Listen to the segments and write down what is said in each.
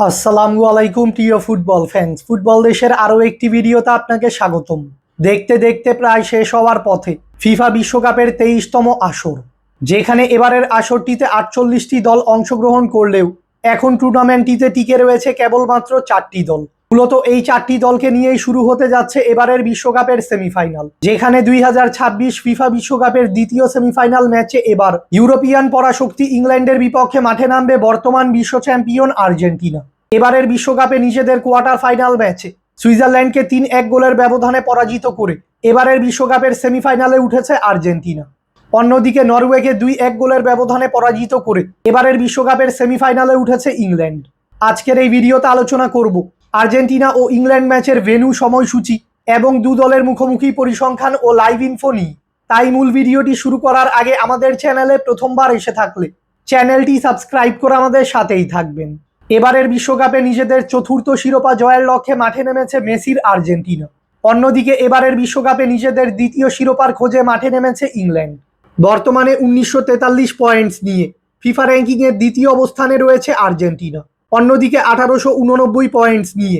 আসসালামু আলাইকুম প্রিয় ফুটবল ফ্যান্স। ফুটবল দেশের আরও একটি ভিডিওতে আপনাকে স্বাগতম। দেখতে দেখতে প্রায় শেষ হওয়ার পথে ফিফা বিশ্বকাপের 23তম আসর, যেখানে এবারের আসরটিতে 48টি দল অংশগ্রহণ করলেও এখন টুর্নামেন্টটিতে টিকে রয়েছে কেবলমাত্র 4টি দল। মূলত এই 4টি দলকে নিয়েই শুরু হতে যাচ্ছে এবারের বিশ্বকাপের সেমিফাইনাল, যেখানে 2026 ফিফা বিশ্বকাপের দ্বিতীয় সেমিফাইনাল ম্যাচে এবার ইউরোপিয়ান পরাশক্তি ইংল্যান্ডের বিপক্ষে মাঠে নামবে বর্তমান বিশ্ব চ্যাম্পিয়ন আর্জেন্টিনা। এবারের বিশ্বকাপে নিজেদের কোয়ার্টার ফাইনাল ম্যাচে সুইজারল্যান্ডকে 3-1 গোলের ব্যবধানে পরাজিত করে এবারের বিশ্বকাপের সেমিফাইনালে উঠেছে আর্জেন্টিনা। অন্যদিকে নরওয়েকে 2-1 গোলের ব্যবধানে পরাজিত করে এবারের বিশ্বকাপের সেমিফাইনালে উঠেছে ইংল্যান্ড। আজকের এই ভিডিওতে আলোচনা করব আর্জেন্টিনা ও ইংল্যান্ড ম্যাচের ভেন্যু, সময়সূচি এবং দু দলের মুখোমুখি পরিসংখ্যান ও লাইভ ইনফো নিয়ে। তাই মূল ভিডিওটি শুরু করার আগে আমাদের চ্যানেলে প্রথমবার এসে থাকলে চ্যানেলটি সাবস্ক্রাইব করে আমাদের সাথেই থাকবেন। এবারের বিশ্বকাপে নিজেদের চতুর্থ শিরোপা জয়ের লক্ষ্যে মাঠে নেমেছে মেসির আর্জেন্টিনা। অন্যদিকে এবারের বিশ্বকাপে নিজেদের দ্বিতীয় শিরোপার খোঁজে মাঠে নেমেছে ইংল্যান্ড। বর্তমানে 1943 পয়েন্টস নিয়ে ফিফা র্যাঙ্কিংয়ের দ্বিতীয় অবস্থানে রয়েছে আর্জেন্টিনা। অন্যদিকে 1889 পয়েন্টস নিয়ে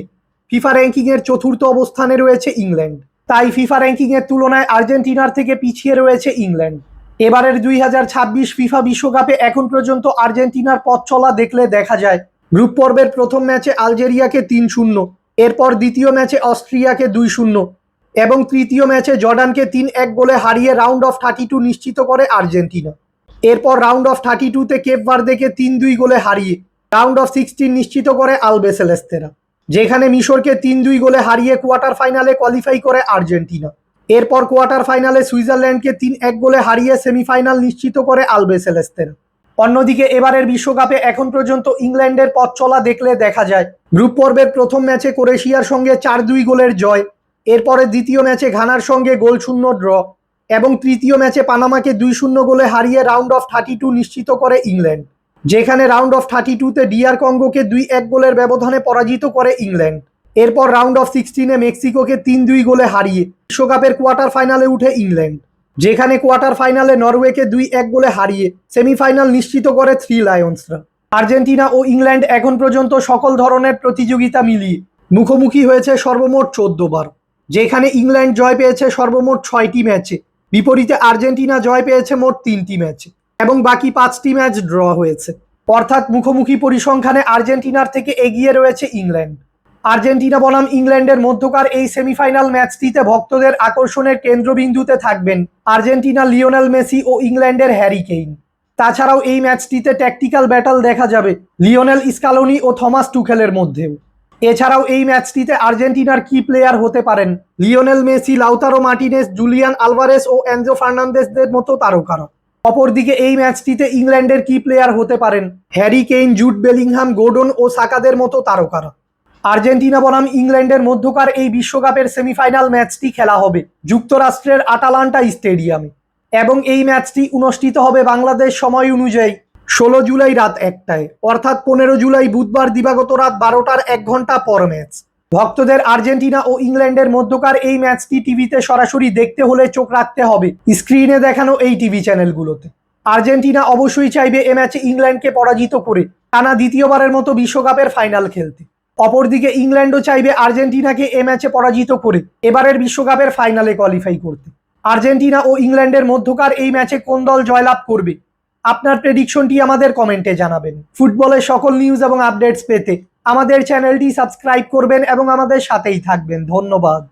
ফিফা র্যাঙ্কিংয়ের চতুর্থ অবস্থানে রয়েছে ইংল্যান্ড। তাই ফিফা র্যাঙ্কিংয়ের তুলনায় আর্জেন্টিনার থেকে পিছিয়ে রয়েছে ইংল্যান্ড। এবারের 2026 ফিফা বিশ্বকাপে এখন পর্যন্ত আর্জেন্টিনার পথ চলা দেখলে দেখা যায় গ্রুপ পর্বের প্রথম ম্যাচে আলজেরিয়াকে 3-0, এরপর দ্বিতীয় ম্যাচে অস্ট্রিয়াকে 2-0 এবং তৃতীয় ম্যাচে জর্ডানকে 3-1 গোলে হারিয়ে রাউন্ড অফ 32 নিশ্চিত করে আর্জেন্টিনা। এরপর রাউন্ড অফ 32-তে কেপ ভার্দেকে 3-2 গোলে হারিয়ে রাউন্ড অফ 16 নিশ্চিত করে আলবিসেলেস্তেরা, যেখানে মিশরকে 3-2 গোলে হারিয়ে কোয়ার্টার ফাইনালে কোয়ালিফাই করে আর্জেন্টিনা। এরপর কোয়ার্টার ফাইনালে সুইজারল্যান্ডকে 3-1 গোলে হারিয়ে সেমিফাইনাল নিশ্চিত করে আলবিসেলেস্তেরা। অন্যদিকে এবারের বিশ্বকাপে এখন পর্যন্ত ইংল্যান্ডের পথ চলা দেখলে দেখা যায় গ্রুপ পর্বের প্রথম ম্যাচে ক্রোয়েশিয়ার সঙ্গে 4-2 গোলের জয়, এরপরে দ্বিতীয় ম্যাচে ঘানার সঙ্গে 0-0 ড্র এবং তৃতীয় ম্যাচে পানামাকে 2-0 গোলে হারিয়ে রাউন্ড অফ 32 নিশ্চিত করে ইংল্যান্ড, যেখানে রাউন্ড অফ 32-তে ডিআর কঙ্গোকে 2-1 গোলের ব্যবধানে পরাজিত করে ইংল্যান্ড। এরপর রাউন্ড অফ 16-এ মেক্সিকোকে 3-2 গোলে হারিয়ে বিশ্বকাপের কোয়ার্টার ফাইনালে উঠে ইংল্যান্ড, যেখানে কোয়ার্টার ফাইনালে নরওয়েকে 2-1 গোলে হারিয়ে সেমিফাইনাল নিশ্চিত করে থ্রি লায়ন্সরা। আর্জেন্টিনা ও ইংল্যান্ড এখন পর্যন্ত সকল ধরনের প্রতিযোগিতা মিলিয়ে মুখোমুখি হয়েছে সর্বমোট 14 বার, যেখানে ইংল্যান্ড জয় পেয়েছে সর্বমোট 6টি ম্যাচে, বিপরীতে আর্জেন্টিনা জয় পেয়েছে মোট 3টি ম্যাচে এবং বাকি 5টি ম্যাচ ড্র হয়েছে। অর্থাৎ মুখোমুখি পরিসংখ্যানে আর্জেন্টিনার থেকে এগিয়ে রয়েছে ইংল্যান্ড। আর্জেন্টিনা বনাম ইংল্যান্ডের মধ্যকার এই সেমিফাইনাল ম্যাচটিতে ভক্তদের আকর্ষণের কেন্দ্রবিন্দুতে থাকবেন আর্জেন্টিনা লিওনেল মেসি ও ইংল্যান্ডের হ্যারি কেইন। তাছাড়াও এই ম্যাচটিতে ট্যাকটিক্যাল ব্যাটল দেখা যাবে লিওনেল স্কালোনি ও থমাস টুখেলের মধ্যেও। এছাড়াও এই ম্যাচটিতে আর্জেন্টিনার কি প্লেয়ার হতে পারেন Lionel Messi, Lautaro Martinez, Julian Alvarez ও এনজো ফার্নান্দেসদের মতো তারকারা। অপরদিকে এই ম্যাচটিতে ইংল্যান্ডের কি প্লেয়ার হতে পারেন হ্যারি কেইন, জুড বেলিংহাম, গোর্ডন ও সাকাদের মতো তারকারা। আর্জেন্টিনা বনাম ইংল্যান্ডের মধ্যকার এই বিশ্বকাপের সেমিফাইনাল ম্যাচটি খেলা হবে যুক্তরাষ্ট্রের আটালান্টা স্টেডিয়ামে এবং এই ম্যাচটি অনুষ্ঠিত হবে বাংলাদেশ সময় অনুযায়ী 16 জুলাই রাত 1টায়, অর্থাৎ 15 জুলাই বুধবার দিবাগত রাত 12টার 1 ঘন্টা পর ম্যাচ। ভক্তদের আর্জেন্টিনা ও ইংল্যান্ডের মধ্যকার এই ম্যাচটি টিভিতে সরাসরি দেখতে হলে চোখ রাখতে হবে স্ক্রিনে দেখানো এই টিভি চ্যানেলগুলোতে। আর্জেন্টিনা অবশ্যই চাইবে এ ম্যাচে ইংল্যান্ডকে পরাজিত করে টানা দ্বিতীয়বারের মতো বিশ্বকাপের ফাইনাল খেলতে। অপরদিকে ইংল্যান্ডও চাইবে আর্জেন্টিনাকে এ ম্যাচে পরাজিত করে এবারের বিশ্বকাপের ফাইনালে কোয়ালিফাই করতে। আর্জেন্টিনা ও ইংল্যান্ডের মধ্যকার এই ম্যাচে কোন দল জয়লাভ করবে, আপনার প্রেডিকশনটি আমাদের কমেন্টে জানাবেন। ফুটবলের সকল নিউজ এবং আপডেটস পেতে আমাদের চ্যানেলটি সাবস্ক্রাইব করবেন এবং আমাদের সাথেই থাকবেন। ধন্যবাদ।